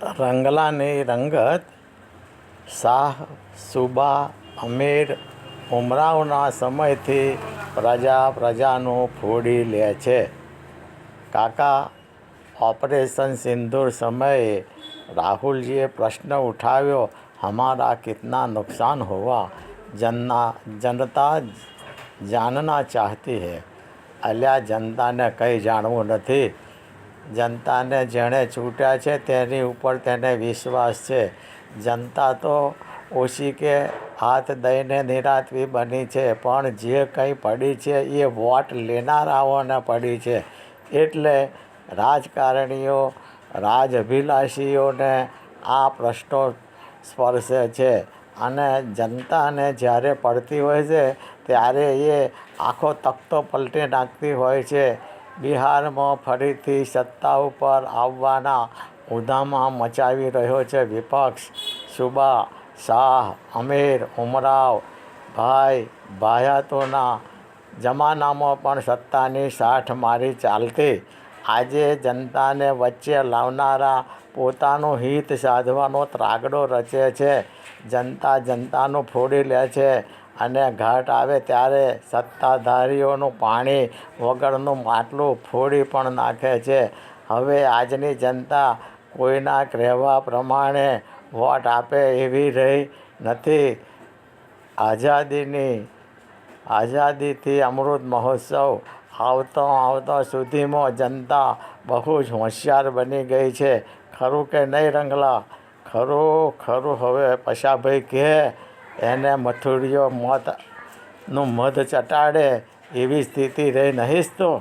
રંગલાની રંગત શાહ સુબા અમીર ઉમરાવના સમયથી પ્રજાનું ફોડી લે છે. કાકા, ઓપરેશન સિંદૂર સમયે રાહુલજીએ પ્રશ્ન ઉઠાવ્યો, હમારા કિતના નુકસાન હુઆ? જનતા જાનના ચાહતી હૈ. અલ્યા, જનતાને કંઈ જાણવું નથી. જનતાને જેણે ચૂંટ્યા છે તેની ઉપર તેને વિશ્વાસ છે. જનતા તો ઓછી કે હાથ દઈને નિરાતવી બની છે, પણ જે કંઈ પડી છે એ વોટ લેનારાઓને પડી છે. એટલે રાજકારણીઓ, રાજઅભિલાષીઓને આ પ્રશ્નો સ્પર્શે છે અને જનતાને જ્યારે પડતી હોય છે ત્યારે એ આખો તખ્તો પલટી નાખતી હોય છે. બિહારમાં ફરીથી સત્તા ઉપર આવવાના ઉધામા મચાવી રહ્યો છે વિપક્ષ. સુબા, શાહ, અમીર, ઉમરાવ, ભાઈ ભાયાતોના જમાનામાં પણ સત્તાની સાઠ મારી ચાલતી. આજે જનતાને વચ્ચે લાવનારા પોતાનું હિત સાધવાનો ત્રાગડો રચે છે. જનતાનું ફોડી લે છે અને ઘાટ આવે ત્યારે સત્તાધારીઓનું પાણી વગરનું માટલું ફોડી પણ નાખે છે. હવે આજની જનતા કોઈના કહેવા પ્રમાણે વોટ આપે એવી રહી નથી. આઝાદીથી અમૃત મહોત્સવ આવતો સુધીમાં જનતા બહુ જ હોશિયાર બની ગઈ છે. ખરું કે નહીં રંગલા? ખરું. હવે પશાભાઈ કહે એને મથુરીઓ મોતનું મધ ચટાડે એવી સ્થિતિ રહી નહીં તો